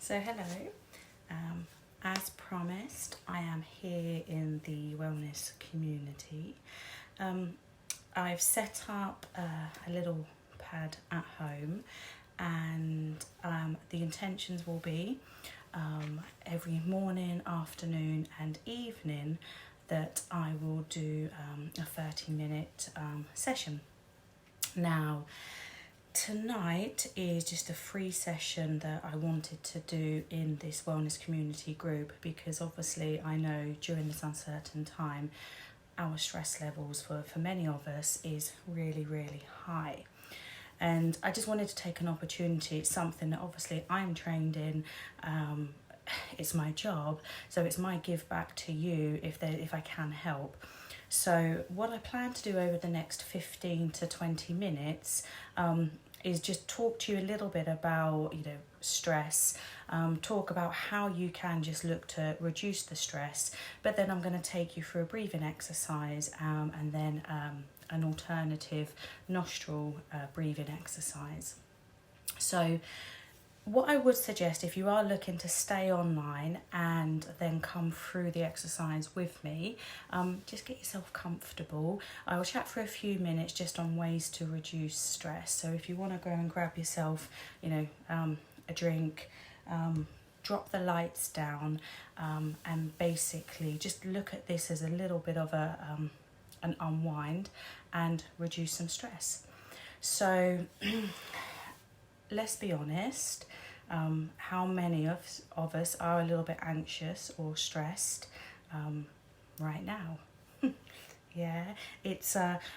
So hello, as promised, I am here in the wellness community. I've set up a little pad at home, and the intentions will be every morning, afternoon and evening that I will do a 30-minute session. Now, tonight is just a free session that I wanted to do in this wellness community group, because obviously I know during this uncertain time our stress levels for many of us is really high. And I just wanted to take an opportunity. It's something that obviously I'm trained in. It's my job, so it's my give back to you if I can help. So what I plan to do over the next 15 to 20 minutes is just talk to you a little bit about, stress, talk about how you can just look to reduce the stress, but then I'm going to take you through a breathing exercise and then an alternative nostril breathing exercise. So what I would suggest, if you are looking to stay online and then come through the exercise with me, just get yourself comfortable. I will chat for a few minutes just on ways to reduce stress. So if you want to go and grab yourself, a drink, drop the lights down, and basically just look at this as a little bit of an unwind and reduce some stress. So let's be honest, how many of us are a little bit anxious or stressed right now? Yeah, it's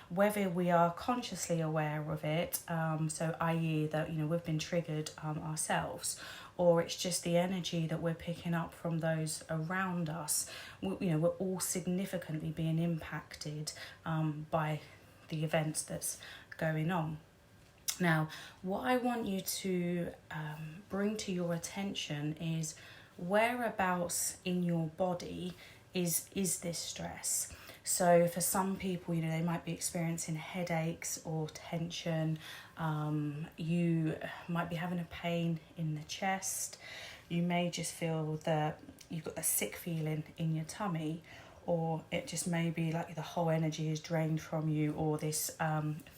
whether we are consciously aware of it, so i.e. that we've been triggered ourselves, or it's just the energy that we're picking up from those around us. We're all significantly being impacted by the events that's going on. Now, what I want you to bring to your attention is whereabouts in your body is this stress. So for some people, they might be experiencing headaches or tension. You might be having a pain in the chest. You may just feel that you've got a sick feeling in your tummy, or it just may be like the whole energy is drained from you, or this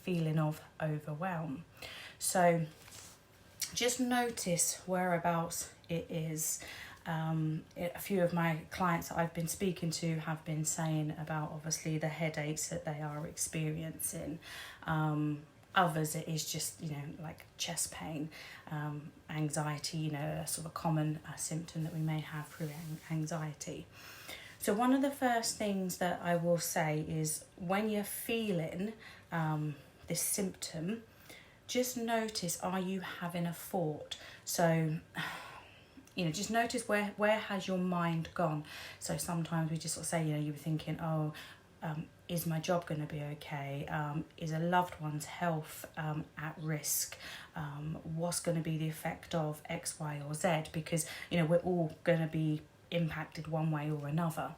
feeling of overwhelm. So just notice whereabouts it is. A few of my clients that I've been speaking to have been saying about obviously the headaches that they are experiencing. Others it is just like chest pain, anxiety, a sort of common symptom that we may have through anxiety. So one of the first things that I will say is when you're feeling this symptom, just notice, are you having a thought? So just notice where has your mind gone. So sometimes we just sort of say, you were thinking, is my job going to be okay? Is a loved one's health at risk? What's going to be the effect of X, Y, or Z? Because, we're all going to be impacted one way or another.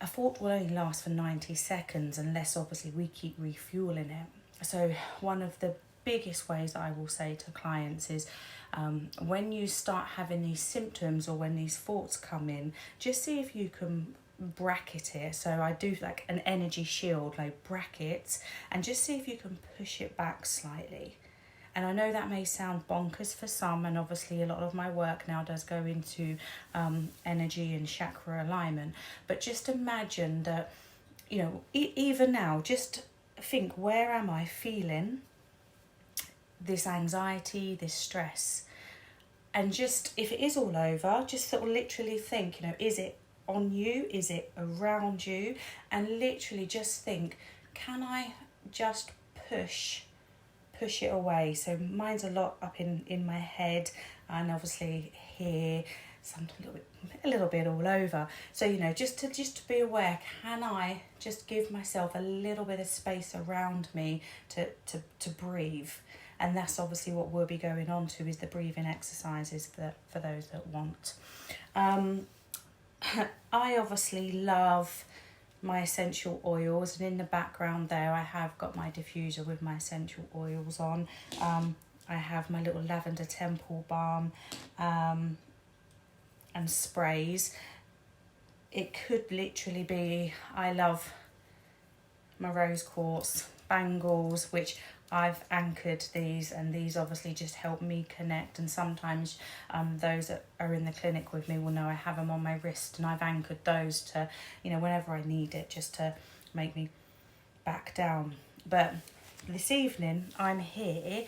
A thought will only last for 90 seconds unless obviously we keep refueling it. So one of the biggest ways that I will say to clients is when you start having these symptoms or when these thoughts come in, just see if you can bracket it. So I do like an energy shield, like brackets, and just see if you can push it back slightly. And I know that may sound bonkers for some, and obviously a lot of my work now does go into energy and chakra alignment, but just imagine that, even now, just think, where am I feeling this anxiety, this stress? And just, if it is all over, just sort of literally think, is it on you? Is it around you? And literally just think, can I just push it away? So mine's a lot up in my head, and obviously here, sometimes a little bit all over. So just to be aware, can I just give myself a little bit of space around me to breathe? And that's obviously what we'll be going on to, is the breathing exercises for those that want. I obviously love my essential oils, and in the background there I have got my diffuser with my essential oils on. I have my little lavender temple balm and sprays. It could literally be, I love my rose quartz bangles, which I've anchored these, and these obviously just help me connect. And sometimes those that are in the clinic with me will know I have them on my wrist, and I've anchored those to, you know, whenever I need it, just to make me back down. But this evening I'm here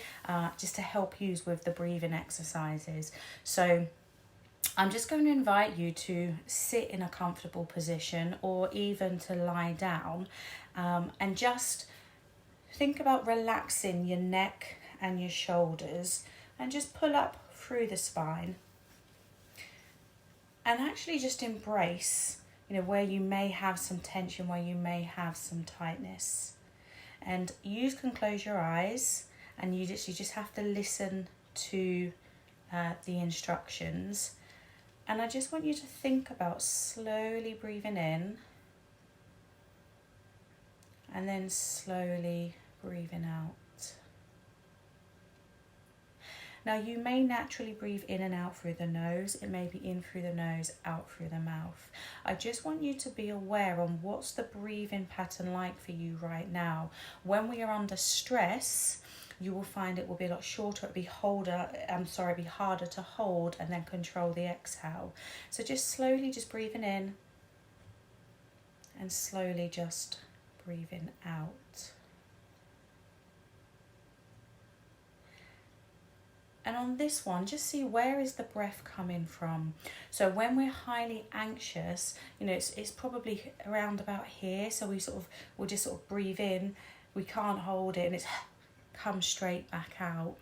just to help you with the breathing exercises. So I'm just going to invite you to sit in a comfortable position, or even to lie down, and just think about relaxing your neck and your shoulders, and just pull up through the spine, and actually just embrace, you know, where you may have some tension, where you may have some tightness. And you can close your eyes, and you just have to listen to the instructions. And I just want you to think about slowly breathing in, and then slowly breathing out. Now, you may naturally breathe in and out through the nose. It may be in through the nose, out through the mouth. I just want you to be aware on what's the breathing pattern like for you right now. When we are under stress, you will find it will be a lot shorter. It'll be harder to hold and then control the exhale. So just slowly just breathing in, and slowly just breathing out. And on this one, just see, where is the breath coming from? So when we're highly anxious, you know, it's probably around about here. So we'll just sort of breathe in. We can't hold it, and it's comes straight back out.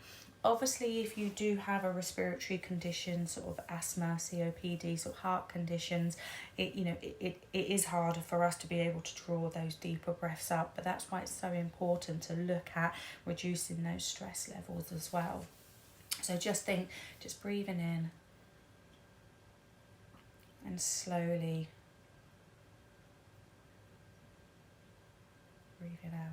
Obviously, if you do have a respiratory condition, sort of asthma, COPD, sort of heart conditions, it is harder for us to be able to draw those deeper breaths up. But that's why it's so important to look at reducing those stress levels as well. So just breathing in, and slowly breathing out.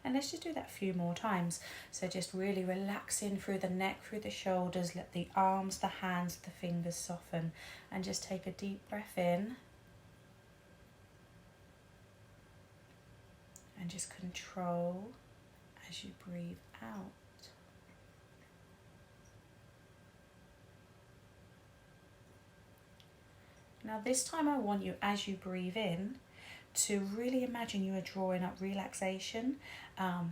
And let's just do that a few more times. So just really relaxing through the neck, through the shoulders, let the arms, the hands, the fingers soften, and just take a deep breath in, and just control as you breathe out. Now this time I want you, as you breathe in, to really imagine you are drawing up relaxation.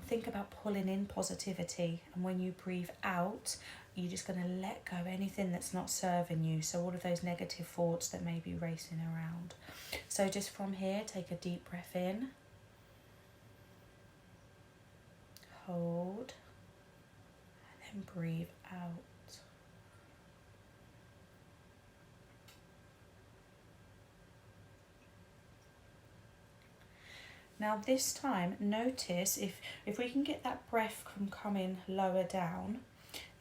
Think about pulling in positivity, and when you breathe out, you're just going to let go anything that's not serving you. So all of those negative thoughts that may be racing around. So just from here, take a deep breath in, hold, and then breathe out. Now this time, notice if we can get that breath from coming lower down,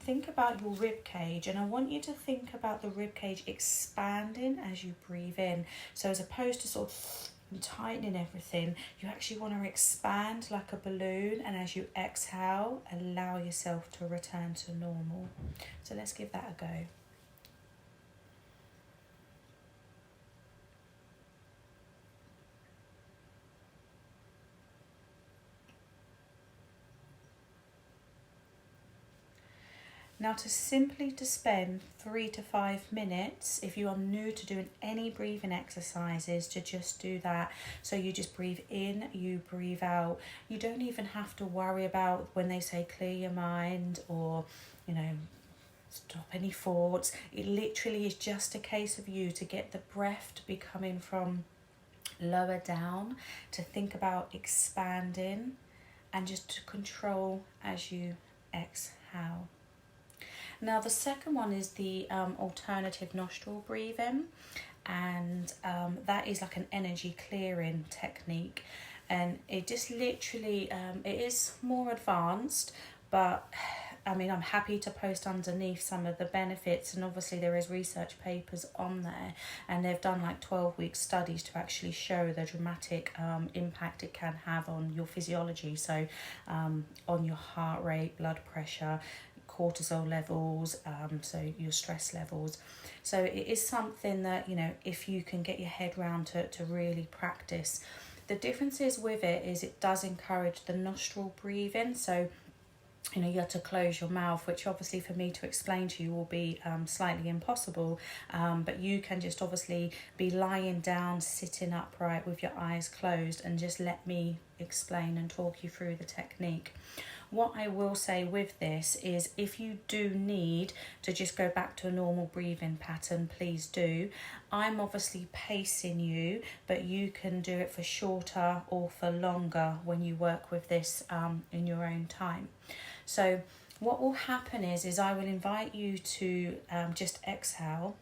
think about your rib cage, and I want you to think about the rib cage expanding as you breathe in. So as opposed to sort of tightening everything, you actually want to expand like a balloon, and as you exhale, allow yourself to return to normal. So let's give that a go. Now to spend 3 to 5 minutes, if you are new to doing any breathing exercises, to just do that. So you just breathe in, you breathe out. You don't even have to worry about when they say clear your mind, or, you know, stop any thoughts. It literally is just a case of you to get the breath to be coming from lower down, to think about expanding, and just to control as you exhale. Now the second one is the alternative nostril breathing, and that is like an energy clearing technique, and it just literally it is more advanced, but I mean, I'm happy to post underneath some of the benefits, and obviously there is research papers on there, and they've done like 12-week studies to actually show the dramatic impact it can have on your physiology, so on your heart rate, blood pressure, cortisol levels, so your stress levels. So it is something that, you know, if you can get your head round to really practice. The differences with it is it does encourage the nostril breathing, so you know, you have to close your mouth, which obviously for me to explain to you will be slightly impossible, but you can just obviously be lying down, sitting upright with your eyes closed, and just let me explain and talk you through the technique. What I will say with this is if you do need to just go back to a normal breathing pattern, please do. I'm obviously pacing you, but you can do it for shorter or for longer when you work with this in your own time. So what will happen is I will invite you to just exhale,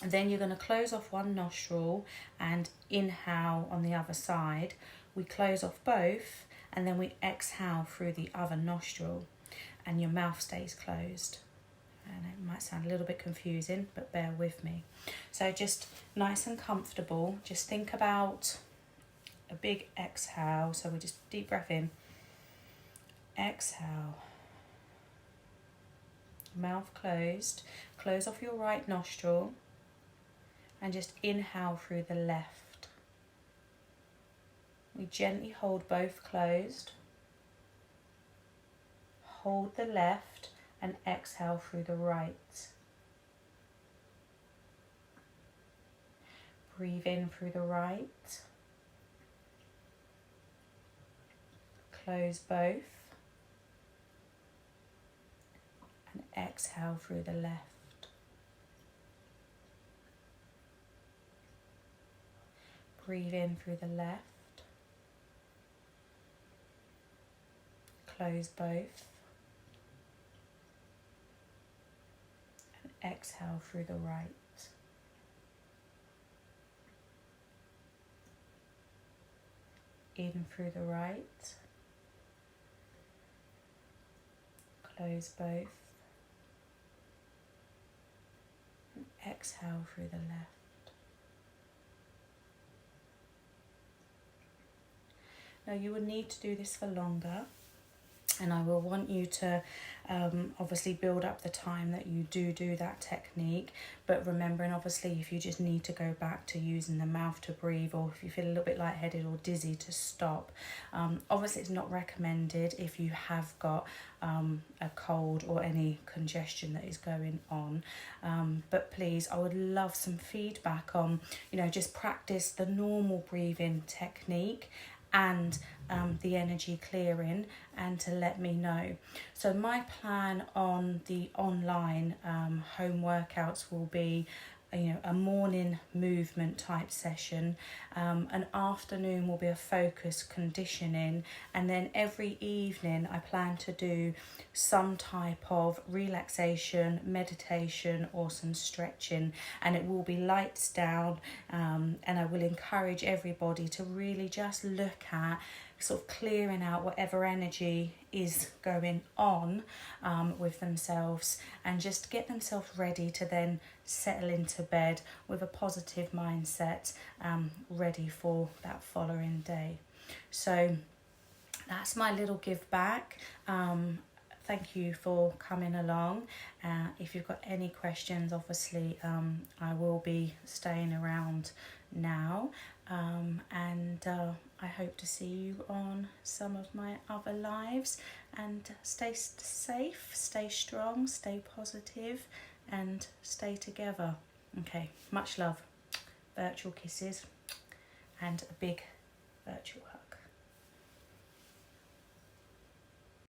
and then you're going to close off one nostril and inhale on the other side. We close off both, and then we exhale through the other nostril, and your mouth stays closed. And it might sound a little bit confusing, but bear with me. So just nice and comfortable. Just think about a big exhale. So we just deep breath in. Exhale. Mouth closed. Close off your right nostril. And just inhale through the left. We gently hold both closed. Hold the left and exhale through the right. Breathe in through the right. Close both. And exhale through the left. Breathe in through the left. Close both. And exhale through the right. In through the right. Close both. And exhale through the left. Now you will need to do this for longer, and I will want you to obviously build up the time that you do that technique, but remembering obviously if you just need to go back to using the mouth to breathe, or if you feel a little bit lightheaded or dizzy, to stop. Obviously it's not recommended if you have got a cold or any congestion that is going on, but please, I would love some feedback on, you know, just practice the normal breathing technique and the energy clearing, and to let me know. So my plan on the online home workouts will be, you know, a morning movement type session, an afternoon will be a focus conditioning, and then every evening I plan to do some type of relaxation, meditation, or some stretching, and it will be lights down, and I will encourage everybody to really just look at sort of clearing out whatever energy is going on with themselves, and just get themselves ready to then settle into bed with a positive mindset, ready for that following day. So that's my little give back. Thank you for coming along. If you've got any questions, obviously I will be staying around now, and I hope to see you on some of my other lives, and stay safe, stay strong, stay positive, and stay together. Okay, much love, virtual kisses, and a big virtual hug.